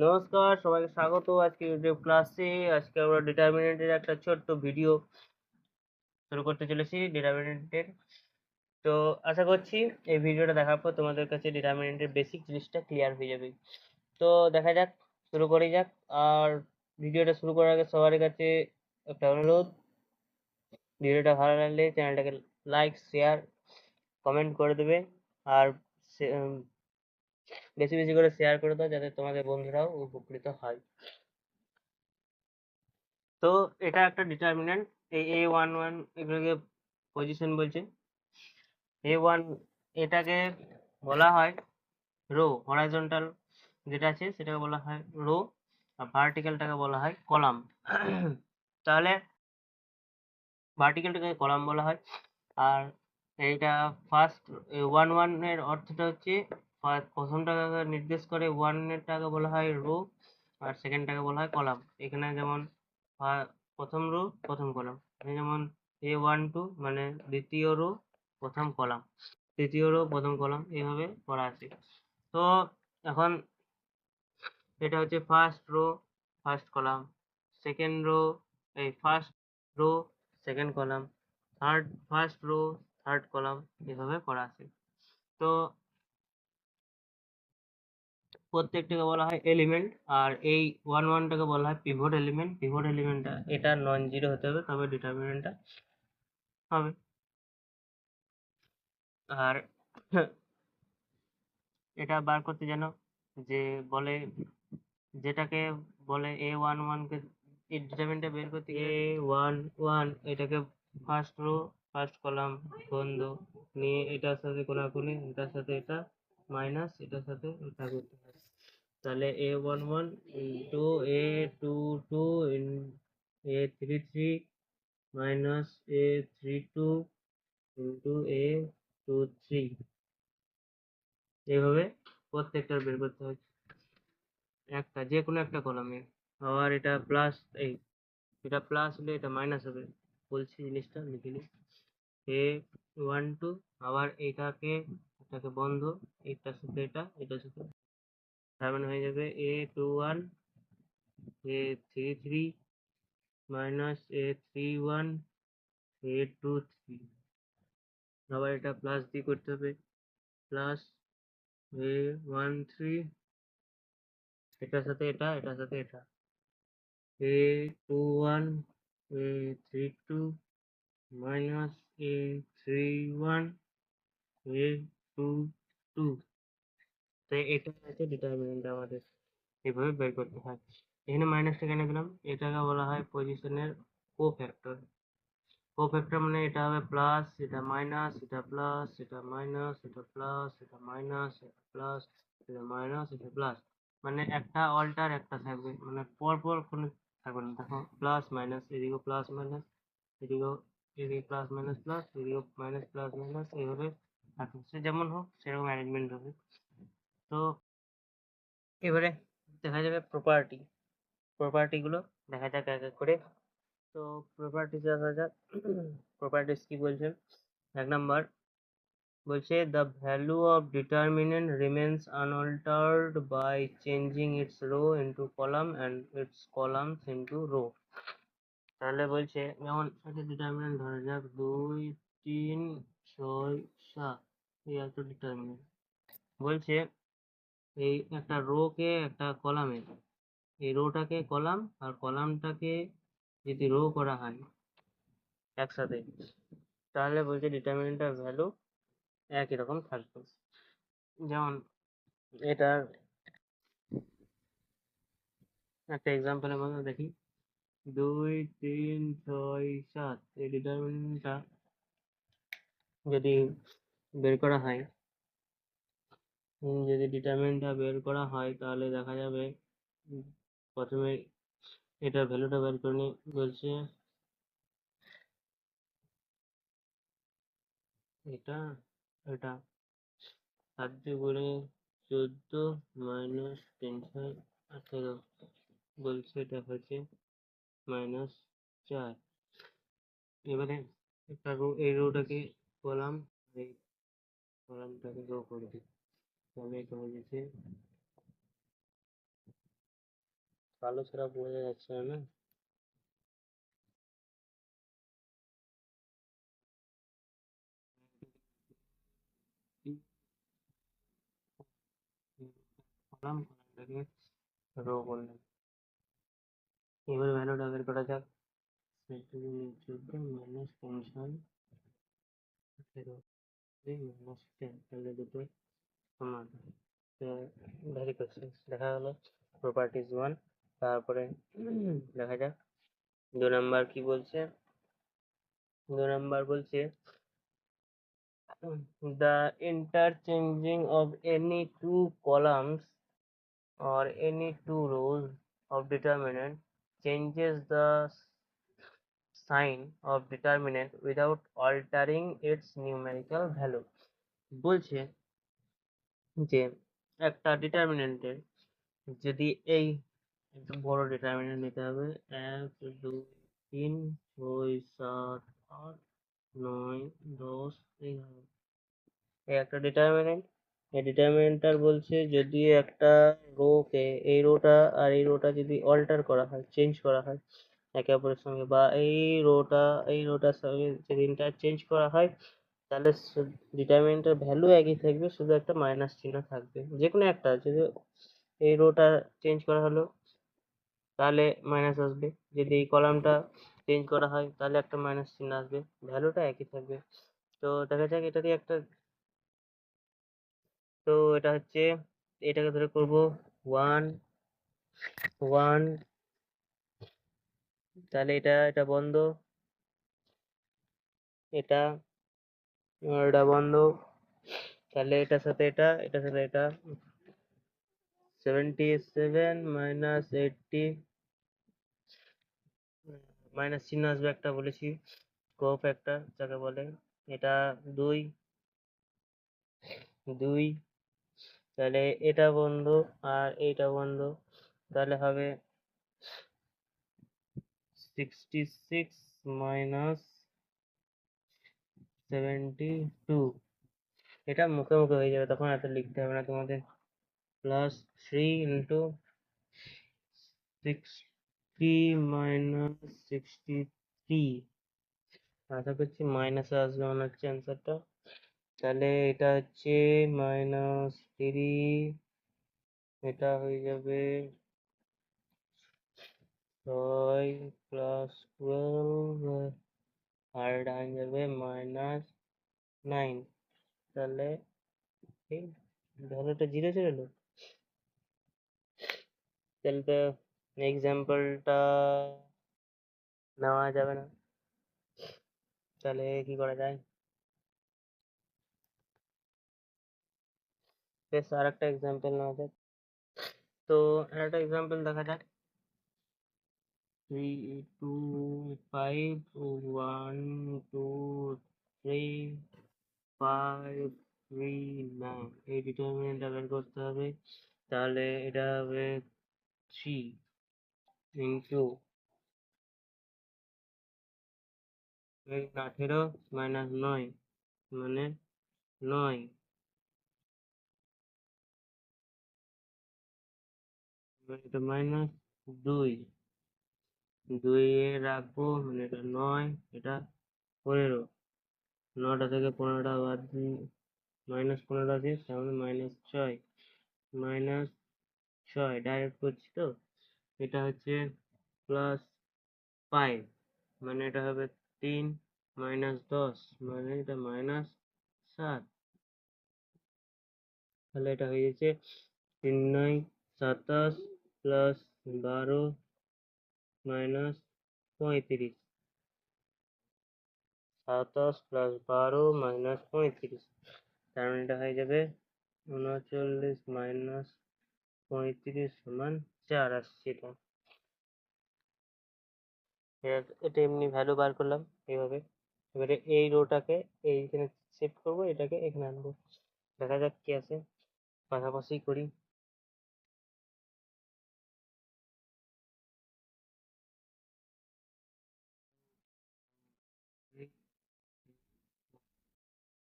নমস্কার, সবাইকে স্বাগত আজকে ইউটিউব ক্লাসে। আজকে আমরা ডিটারমিনেন্টের একটা ছোট্ট ভিডিও শুরু করতে চলেছি ডিটারমিনেন্টের। তো আশা করছি এই ভিডিওটা দেখার পর তোমাদের কাছে ডিটারমিনেন্টের বেসিক জিনিসটা ক্লিয়ার হয়ে যাবে। তো দেখা যাক, শুরু করা যাক। আর ভিডিওটা শুরু করার আগে সবার কাছে একটা অনুরোধ, ভিডিওটা ভালো লাগলে চ্যানেলটাকে লাইক, শেয়ার, কমেন্ট করে দেবে। আর বেশি বেশি করে শেয়ার করে দাও যাতে তোমাদের বন্ধুরাও উপকৃত হয়। তো এটা একটা ডিটারমিনেন্ট, এই A11 এগুলোকে পজিশন বলছে। A1 এটাকে বলা হয় রো, হরাইজন্টাল যেটা আছে সেটাকে বলা হয় রো, আর ভার্টিক্যালটাকে বলা হয় কলাম। তাহলে ভার্টিক্যালটাকে কলাম বলা হয়। আর এইটা ফার্স্ট 1 এর অর্থটা হচ্ছে প্রথমটাকে নির্দেশ করে, 1 এরটাকে বলা হয় রো আর সেকেন্ডটাকে বলা হয় কলাম। এখানে যেমন প্রথম রো প্রথম কলাম, যেমন A12 মানে দ্বিতীয় রো প্রথম কলাম, তৃতীয় রো প্রথম কলাম, এইভাবে করা আছে। তো এখন এটা হচ্ছে first row first column, second row এই first row second column, first row third column, এভাবে করা আছে। তো প্রত্যেকটাকে বলা হয় এলিমেন্ট, আর এই 1টাকে বলা হয় পিভট এলিমেন্ট। পিভট এলিমেন্টটা এটা নন জিরো হতে হবে, তবে ডিটারমিনেন্টটা হবে। আর এটা বার করতে জানো যে বলে, যেটাকে বলে A11 কে, এই ডিটারমিনেন্টটা বের করতে A11 এটাকে ফার্স্ট রো ফার্স্ট কলাম বন্ধ নিয়ে এটার সাথে কোনাকুনি, এটার সাথে এটা মাইনাস, এটার সাথে এটা করতে হবে। তাহলে A11 into A22 in A33 minus A32 into A23, এইভাবে প্রত্যেকটা বের করতে হয় একটা, যে কোনো একটা কলামে। আবার এটা প্লাস, এই এটা প্লাস হলে এটা মাইনাস হবে, বলছি জিনিসটা লিখে নিই। A12 আবার এটাকে বন্ধ, এটার সাথে এটার সাথে, তার মানে হয়ে যাবে A21 A33 minus A31 A23। আবার এটা প্লাস দিয়ে করতে হবে, প্লাস A13 এটার সাথে এটার সাথে এটা, A21 A32 minus A31 A22। তো এটা হচ্ছে ডিটারমিনেন্ট আমাদের, এইভাবে বের করতে হয়। এখানে মাইনাসটা কেন দিলাম, এটাকে বলা হয় পজিশনের কোফ্যাক্টর। কোফ্যাক্টর মানে এটা হবে প্লাস, এটা মাইনাস, এটা প্লাস, এটা মাইনাস, এটা প্লাস, এটা মাইনাস, এটা প্লাস, এটা মাইনাস, এটা প্লাস, মানে একটা অল্টার একটা থাকবে, মানে পরপর কোনো থাকবে না। দেখো প্লাস মাইনাস, এদিকেও প্লাস মাইনাস, এদিকেও, এদিকে প্লাস মাইনাস প্লাস, এদিকেও মাইনাস প্লাস মাইনাস, এইভাবে থাকবে। সে যেমন হোক সেরকম অ্যারেঞ্জমেন্ট হবে। তো এবারে দেখা যাবে প্রপার্টিগুলো দেখা যাক এক এক করে। তো প্রপার্টিজ আসা যাক। প্রপার্টিজ কি বলছে, এক নাম্বার বলছে the value of determinant remains unaltered by changing its row into column and its columns into row। তাহলে বলছে যেমন একটা ডিটারমিনেন্ট ধরা যাক 2 3 6 7, এই একটা ডিটারমিনেন্ট বলছে এই একটা রো কে একটা কলামে, এই রোটাকে কলাম আর কলামটাকে যদি রো করা হয় একসাথে, তাহলে বলছে ডিটারমিনেন্টের ভ্যালু একই রকম থাকবে। যেমন এটার একটা এক্সাম্পলের মধ্যে দেখি, 2 3 6 7, এই ডিটারমিনেন্টটা যদি বের করা হয়, তাহলে দেখা যাবে প্রথমে এটার ভ্যালুটা বের করে নিই। বলছে এটা এটা 7×14 মাইনাস 3×18, বলছে এটা হচ্ছে -4। এবারে একটা রো, এই রোটাকে কলাম, এই কলামটাকে রো করে দিই, তাহলে এটা হয়ে গেছে কালো ছাড়া বোঝা যাচ্ছে না, না? কলাম কলামটাকে রো করলাম। এবার ভ্যালুটা বের করা যাক। চোদ্দ মাইনাস 10 তাহলে দুটো সমান। ভেরি কোয়েশ্চেন দেখা গেলো প্রপার্টিজ 1। তারপরে দেখা যাক 2 নাম্বার কি বলছে। 2 নাম্বার বলছে the interchanging of any two columns or any two rows of determinant changes the sign of determinant without altering its numerical value। বলছে যে একটা ডিটারমিনেন্টের যদি এই একটু বড় ডিটারমিনেন্ট নিতে হবে, 1 2 3 6 7 8 9 10 11। এই একটা ডিটারমিনেন্ট, এই ডিটারমিনেন্টটার বলছে যদি একটা রো কে এই রোটা আর এই রোটা যদি অল্টার করা হয়, চেঞ্জ করা হয় একে অপরের সঙ্গে, বা এই রোটার সঙ্গে যদি ইন্টারচেঞ্জ করা হয়, তাহলে ডিটারমিনেন্টের ভ্যালু একই থাকবে, শুধু একটা মাইনাস চিহ্ন থাকবে। যে কোনো একটা, যদি এই রোটা চেঞ্জ করা হলো তাহলে মাইনাস আসবে, যদি এই কলামটা চেঞ্জ করা হয় তাহলে একটা মাইনাস চিহ্ন আসবে, ভ্যালুটা একই থাকবে। তো দেখা যাক এটা দিয়ে একটা, তো এটা হচ্ছে, এটাকে ধরে করব 1 1, তাহলে এটা বন্ধ, এটা এটা বন্ধ, তাহলে এটার সাথে এটা 77 মাইনাস 80 মাইনাস চিহ্ন আসবে একটা, বলেছি কোফ্যাক্টর যাকে বলে। এটা 2 2, তাহলে এটা বন্ধ আর এইটা বন্ধ, তাহলে হবে 66 মাইনাস 72। এটা মুখে মুখে হয়ে যাবে, তখন এত লিখতে হবে না তোমাদের। প্লাস 3 ইন্টু 60 মাইনাস 63, আশা করছি মাইনাসে আসবে মনে হচ্ছে অ্যান্সারটা। তাহলে এটা হচ্ছে -3, এটা হয়ে যাবে 6 প্লাস 12, আর এটা হয়ে যাবে -9। তাহলে এই ভ্যালুটা 0 চলে এলো। তাহলে তো এক্সাম্পলটা নেওয়া যাবে না, তাহলে কি করা যায়? বেশ, আর একটা এক্সাম্পল নেওয়া যাক। তো একটা এক্সাম্পল দেখা যাক। 3 2 5 1 2 3 5 3 9, এই ডিটারমিনেন্টটা বের করতে হবে। তাহলে এটা হবে 3 ইন্টু 18 মাইনাস 9 মানে 9, এটা মাইনাস 2, 2 এ রাখবো মানে এটা 9, এটা 15, 9টা থেকে 15টা বাদ -15 আছে, তাহলে -6 -6 ডাইরেক্ট করছি তো। এটা হচ্ছে +5, মানে এটা হবে 3 -10 মানে এটা -7। তাহলে এটা হয়ে যাচ্ছে 3 9 27 প্লাস 12 মাইনাস 35, 27 প্লাস 12 মাইনাস 35, তার মানে এটা হয়ে যাবে 39 মাইনাস 35 সমান 4 আসছে। এটা এমনি ভ্যালু বার করলাম এইভাবে। এবারে এই রোটাকে এইখানে শিফট করবো, এটাকে এখানে আনবো, দেখা যাক কি আছে। পাশাপাশি করি।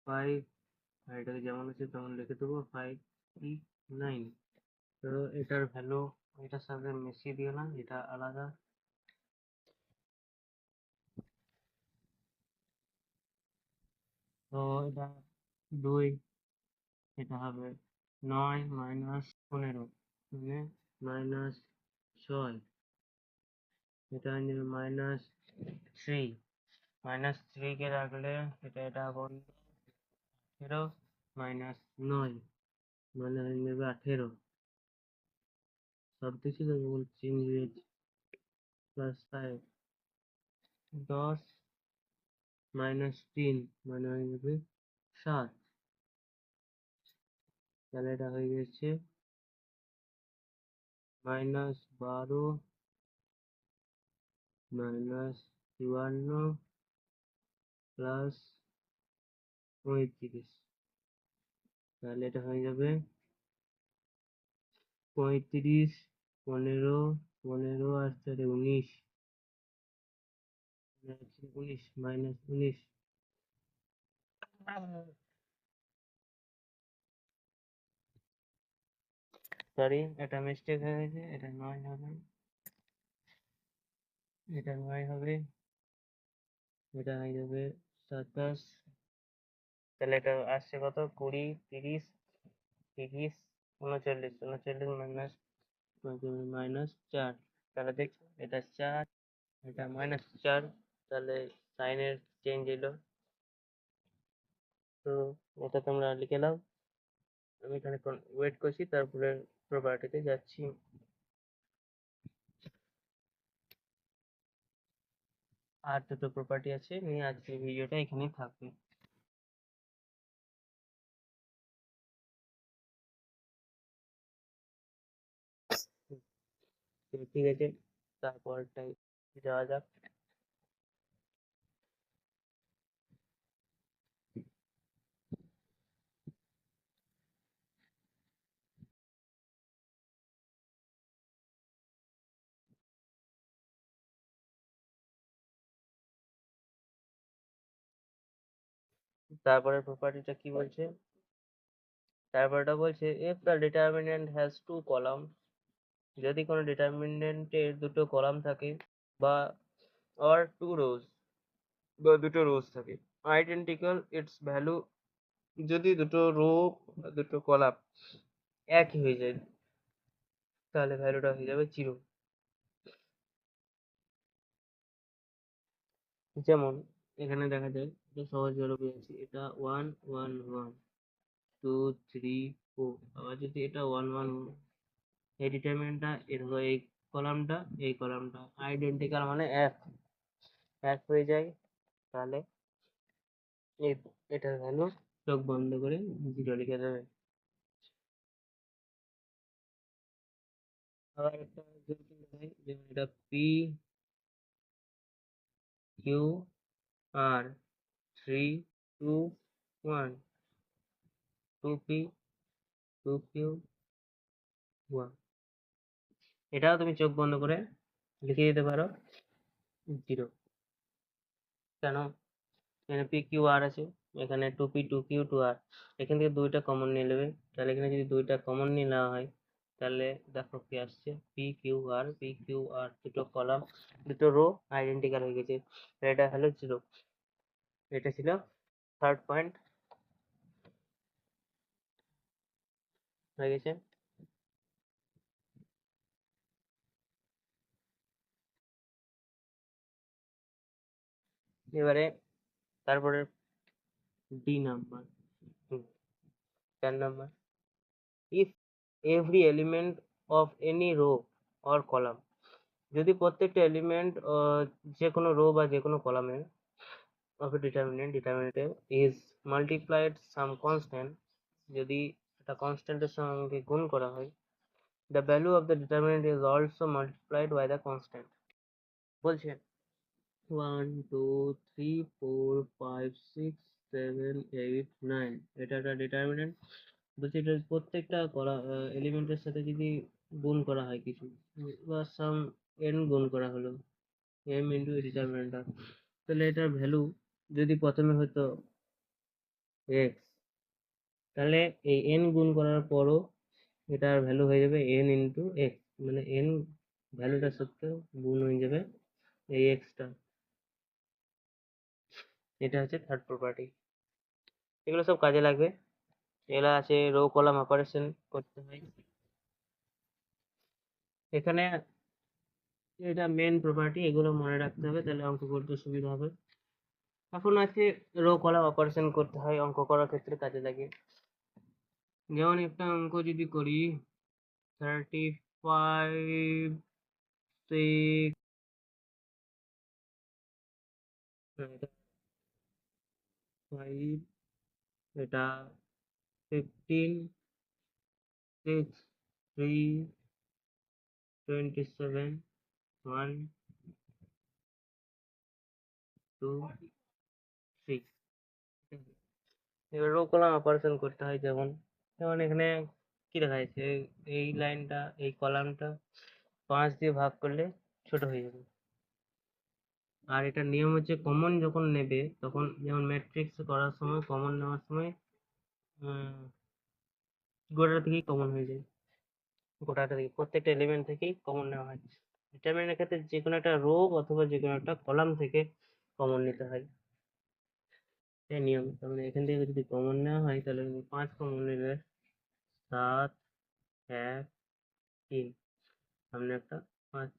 5, আর এটাকে যেমন আছে তেমন লিখে দেবো, 5 3 9। তো এটার ভ্যালু এটার সাথে মিশিয়ে দিও না, এটা আলাদা। তো এটা 2, এটা হবে 9 মাইনাস 15 মানে -6, এটা -3, -3 কে রাখলে এটা বন্ধ, 18 -9 মানে হয়ে যাবে 18। সব কিছু তো চেঞ্জ হয়েছে, +5, 10 -3 মানে হয়ে যাবে 7। তাহলে এটা হয়ে গেছে -12 -52 +35। তাহলে এটা হয়ে যাবে 35, 15, 15 আর 4 19, 19 সরি, এটা মিস্টেক হয়ে গেছে, এটা 9 হবে, এটা 9 হবে, এটা হয়ে যাবে 27। তাহলে এটা আসছে কত, 20, 30, 30, 39, 39 -4। তাহলে দেখছো এটা 4, এটা -4, তাহলে সাইনের চেঞ্জ এলো। তো এটা তোমরা লিখে নাও, আমি এখানে ওয়েট করছি, তারপরে প্রপার্টিতে যাচ্ছি। আর দুটো প্রপার্টি আছে, নিয়ে আজকে ভিডিওটা এখানেই থাকবে। তো ঠিক আছে, তারপরটাই যাওয়া যাক। তারপরে প্রপার্টিটা কি বলছে, তারপরটা বলছে if the determinant has 2 columns, যদি কোনো ডিটারমিনেন্টের দুটো কলাম থাকে বা or 2 rows বা দুটো রোজ থাকে, আইডেন্টিক্যাল ইটস ভ্যালু, যদি দুটো রো দুটো কলাম একই হয়ে যায় তাহলে ভ্যালুটা হয়ে যাবে 0। যেমন এখানে দেখা যায়, এটা সহজভাবে পেয়েছি, এটা 1 1 1 2 3 4, আবার যদি এটা 1 1 1, এই ডিটারমিনেন্টটা এর হলো এই কলামটা আইডেন্টিক্যাল মানে এক এক হয়ে যায়, তাহলে এই এটার ভ্যালু চোখ বন্ধ করে 0 লিখে দেবে। আবার একটা যদি দেখাই, যেমন এটা P Q R 3 2 1, 2p 2q 1, এটাও তুমি চোখ বন্ধ করে লিখে দিতে পারো 0। কেন, এখানে পি কিউ আর আছে, এখানে 2p 2q 2r, এখান থেকে দুইটা কমন নিয়ে নেবে, তাহলে এখানে যদি দুইটা কমন নিয়ে নেওয়া হয় তাহলে দেখো কি আসছে, পি কিউ আর দুটো কলাম দুটো রো আইডেন্টিক্যাল হয়ে গেছে, এটা হলো 0। এটা ছিল থার্ড পয়েন্ট, হয়ে গেছে। এবারে তারপরে D number, 10 number, if every element of any row or column, যদি প্রত্যেকটা এলিমেন্ট যে কোনো রো বা যে কোনো কলামের of a determinant is multiplied some constant, যদি একটা কনস্ট্যান্টের সঙ্গে গুণ করা হয়, the value of the determinant is also multiplied by the constant। বলছে 1 2 3 4 5 6 7 8 9, এটা একটা ডিটারমিনেন্ট। বলছি এটা প্রত্যেকটা এলিমেন্টের সাথে যদি গুণ করা হয় কিছু, বা সাম n গুণ করা হলো, m ইন্টু ডিটারমিনেন্টটা, তাহলে এটার ভ্যালু যদি প্রথমে হতো x, তাহলে এই n গুণ করার পরও এটার ভ্যালু হয়ে যাবে n ইন্টু x। মানে n ভ্যালুটার সাথে গুণ হয়ে যাবে এই এক্সটা। এটা হচ্ছে থার্ড প্রপার্টি। এগুলো সব কাজে লাগবে। এগুলো আছে রো কলাম অপারেশন করতে হয় এখানে। এটা মেন প্রপার্টি, এগুলো মনে রাখতে হবে, তাহলে অঙ্ক করতে সুবিধা হবে। এখন আছে রো কলাম অপারেশন করতে হয় অঙ্ক করার ক্ষেত্রে কাজে লাগে। যেমন একটা অঙ্ক যদি করি 35 6 5 এটা 15 6 3 27 1 2 3। এবার রো কলাম অপারেশন করতে হয়, যেমন যেমন এখানে কি দেখা যাচ্ছে, এই লাইনটা এই কলামটা 5 দিয়ে ভাগ করলে ছোট হয়ে যাবে। আর এটার নিয়ম হচ্ছে কমন যখন নেবে তখন, যেমন ম্যাট্রিক্স করার সময় কমন নেওয়ার সময় গোটা থেকেই কমন হয়ে যায়, গোটাটা থেকে প্রত্যেকটা এলিমেন্ট থেকেই কমন নেওয়া হয়। ডিটারমিনেন্টের ক্ষেত্রে যে কোনো একটা রো অথবা যে কোনো একটা কলাম থেকে কমন নিতে হয়, এই নিয়ম। তার মানে এখান থেকে যদি কমন নেওয়া হয় তাহলে 5 কমন নিলে 7 1 3, সামনে একটা 5।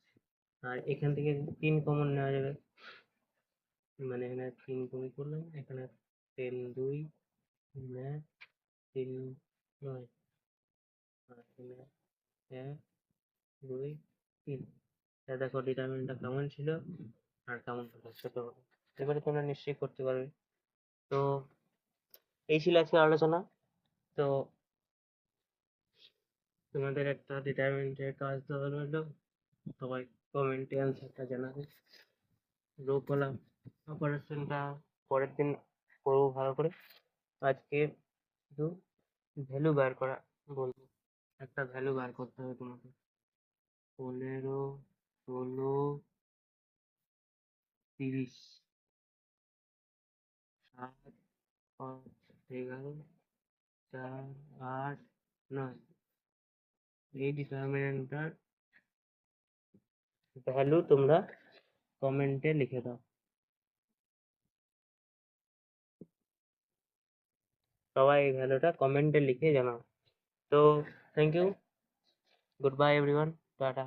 আর এখান থেকে 3 কমন নেওয়া যাবে, মানে এখানে 3 গুণ করলাম, এখানে 10 2 3 9, আর এখানে 1 2 3। দেখো ডিটারমিনেন্টটা কেমন ছিল আর কেমন হলো, ছোট হলো। এবারে তোমরা নিশ্চয়ই করতে পারবে। তো এই ছিল আজকে আলোচনা। তো তোমাদের একটা ডিটারমিনেন্টের কাজ দেওয়া রইলো, সবাই কমেন্টে অ্যান্সারটা জানাবে। রো কলাম অপারেশনটা পরের দিন করবো ভালো করে। আজকে শুধু ভ্যালু বার করা বলবো। একটা ভ্যালু বার করতে হবে তোমাকে। 15 16 30 7 5 11 4 8 9, এই ডিটারমিনেন্টটার ভ্যালু তোমরা কমেন্টে লিখে দাও। সবাই এই ভ্যালুটা কমেন্টে লিখে জানাও। তো thank you, goodbye everyone, tata.